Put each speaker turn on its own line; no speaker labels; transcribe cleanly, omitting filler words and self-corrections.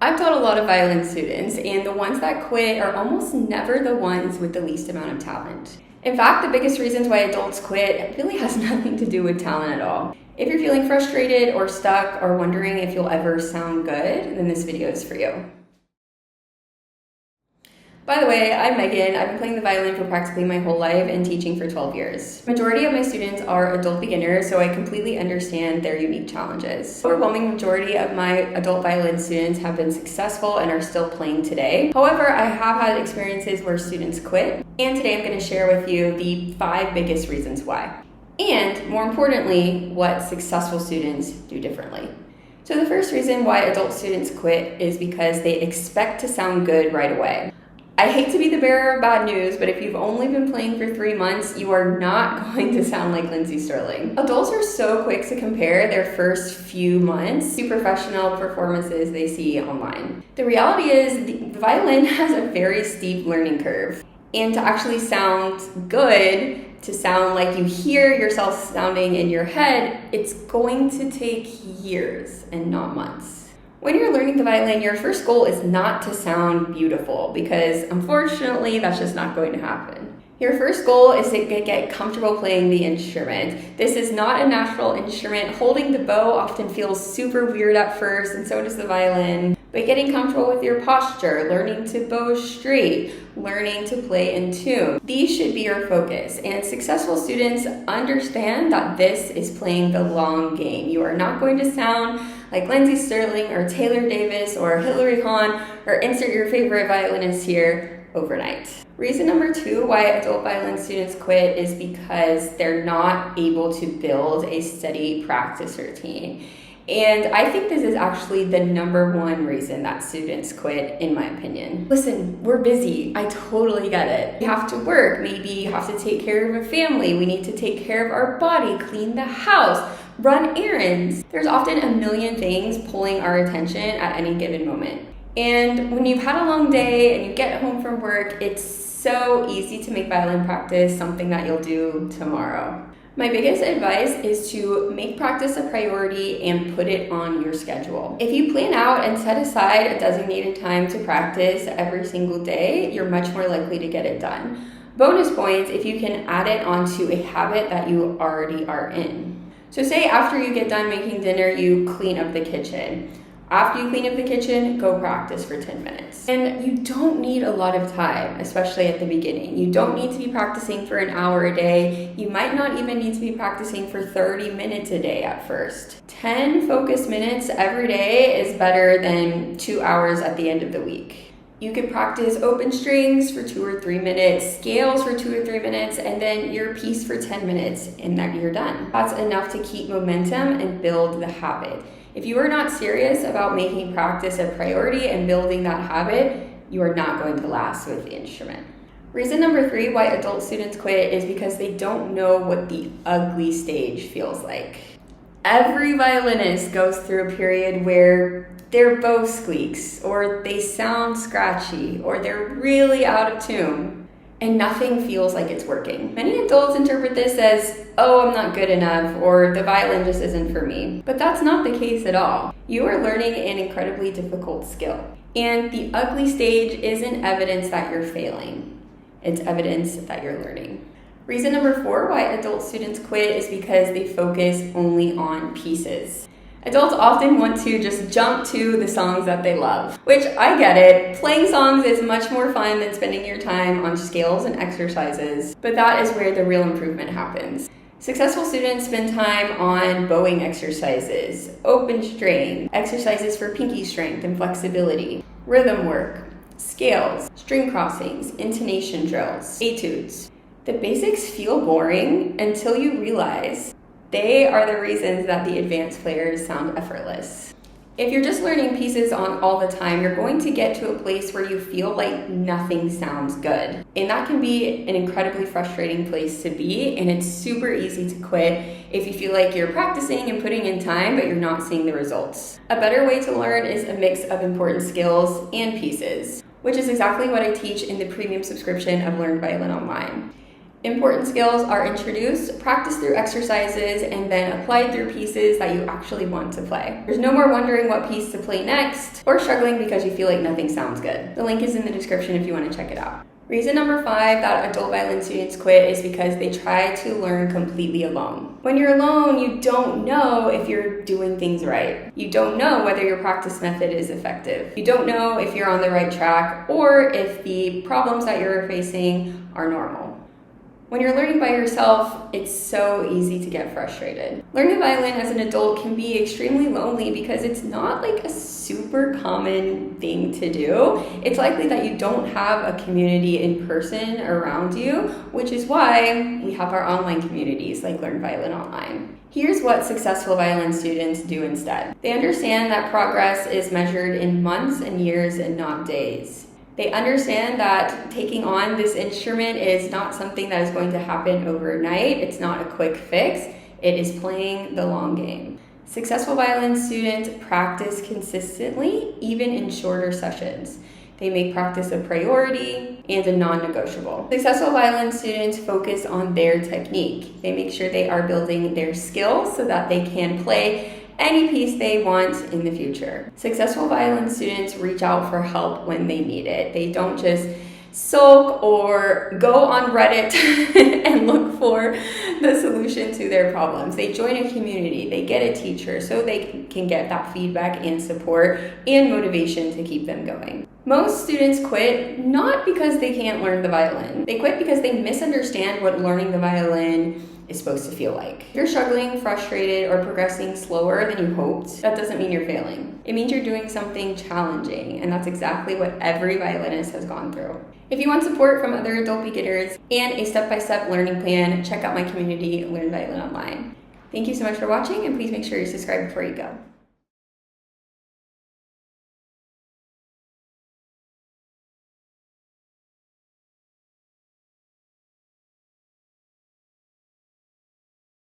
I've taught a lot of violin students, and the ones that quit are almost never the ones with the least amount of talent. In fact, the biggest reasons why adults quit really has nothing to do with talent at all. If you're feeling frustrated or stuck or wondering if you'll ever sound good, then this video is for you. By the way, I'm Megan. I've been playing the violin for practically my whole life and teaching for 12 years. Majority of my students are adult beginners, so I completely understand their unique challenges. The overwhelming majority of my adult violin students have been successful and are still playing today. However, I have had experiences where students quit, and today I'm going to share with you the 5 biggest reasons why. And more importantly, what successful students do differently. So the first reason why adult students quit is because they expect to sound good right away. I hate to be the bearer of bad news, but if you've only been playing for 3 months, you are not going to sound like Lindsay Sterling. Adults are so quick to compare their first few months to professional performances they see online. The reality is the violin has a very steep learning curve, and to actually sound good, to sound like you hear yourself sounding in your head, it's going to take years and not months. When you're learning the violin, your first goal is not to sound beautiful because unfortunately that's just not going to happen. Your first goal is to get comfortable playing the instrument. This is not a natural instrument. Holding the bow often feels super weird at first, and so does the violin. But getting comfortable with your posture, learning to bow straight, learning to play in tune. These should be your focus, and successful students understand that this is playing the long game. You are not going to sound like Lindsay Sterling or Taylor Davis or Hilary Hahn or insert your favorite violinist here overnight. Reason number 2 why adult violin students quit is because they're not able to build a steady practice routine. And I think this is actually the number 1 reason that students quit, in my opinion. Listen, we're busy. I totally get it. You have to work. Maybe you have to take care of a family. We need to take care of our body, clean the house, run errands. There's often a million things pulling our attention at any given moment. And when you've had a long day and you get home from work, it's so easy to make violin practice something that you'll do tomorrow. My biggest advice is to make practice a priority and put it on your schedule. If you plan out and set aside a designated time to practice every single day, you're much more likely to get it done. Bonus points if you can add it onto a habit that you already are in. So say after you get done making dinner, you clean up the kitchen. After you clean up the kitchen, go practice for 10 minutes. And you don't need a lot of time, especially at the beginning. You don't need to be practicing for an hour a day. You might not even need to be practicing for 30 minutes a day at first. 10 focused minutes every day is better than 2 hours at the end of the week. You could practice open strings for 2 or 3 minutes, scales for 2 or 3 minutes, and then your piece for 10 minutes, and then you're done. That's enough to keep momentum and build the habit. If you are not serious about making practice a priority and building that habit, you are not going to last with the instrument. Reason number 3 why adult students quit is because they don't know what the ugly stage feels like. Every violinist goes through a period where their bow squeaks, or they sound scratchy, or they're really out of tune, and nothing feels like it's working. Many adults interpret this as, oh, I'm not good enough, or the violin just isn't for me. But that's not the case at all. You are learning an incredibly difficult skill. And the ugly stage isn't evidence that you're failing. It's evidence that you're learning. Reason number 4 why adult students quit is because they focus only on pieces. Adults often want to just jump to the songs that they love, which I get it. Playing songs is much more fun than spending your time on scales and exercises, but that is where the real improvement happens. Successful students spend time on bowing exercises, open string, exercises for pinky strength and flexibility, rhythm work, scales, string crossings, intonation drills, etudes. The basics feel boring until you realize they are the reasons that the advanced players sound effortless. If you're just learning pieces on all the time, you're going to get to a place where you feel like nothing sounds good. And that can be an incredibly frustrating place to be, and it's super easy to quit if you feel like you're practicing and putting in time, but you're not seeing the results. A better way to learn is a mix of important skills and pieces, which is exactly what I teach in the premium subscription of Learn Violin Online. Important skills are introduced, practiced through exercises, and then applied through pieces that you actually want to play. There's no more wondering what piece to play next or struggling because you feel like nothing sounds good. The link is in the description if you want to check it out. Reason number 5 that adult violin students quit is because they try to learn completely alone. When you're alone, you don't know if you're doing things right. You don't know whether your practice method is effective. You don't know if you're on the right track or if the problems that you're facing are normal. When you're learning by yourself, it's so easy to get frustrated. Learning violin as an adult can be extremely lonely because it's not like a super common thing to do. It's likely that you don't have a community in person around you, which is why we have our online communities like Learn Violin Online. Here's what successful violin students do instead. They understand that progress is measured in months and years and not days. They understand that taking on this instrument is not something that is going to happen overnight. It's not a quick fix. It is playing the long game. Successful violin students practice consistently, even in shorter sessions. They make practice a priority and a non-negotiable. Successful violin students focus on their technique. They make sure they are building their skills so that they can play any piece they want in the future. Successful violin students reach out for help when they need it. They don't just sulk or go on Reddit and look for the solution to their problems. They join a community, they get a teacher so they can get that feedback and support and motivation to keep them going. Most students quit not because they can't learn the violin. They quit because they misunderstand what learning the violin is supposed to feel like. If you're struggling, frustrated, or progressing slower than you hoped, that doesn't mean you're failing. It means you're doing something challenging, and that's exactly what every violinist has gone through. If you want support from other adult beginners and a step-by-step learning plan, check out my community, Learn Violin Online. Thank you so much for watching, and please make sure you subscribe before you go.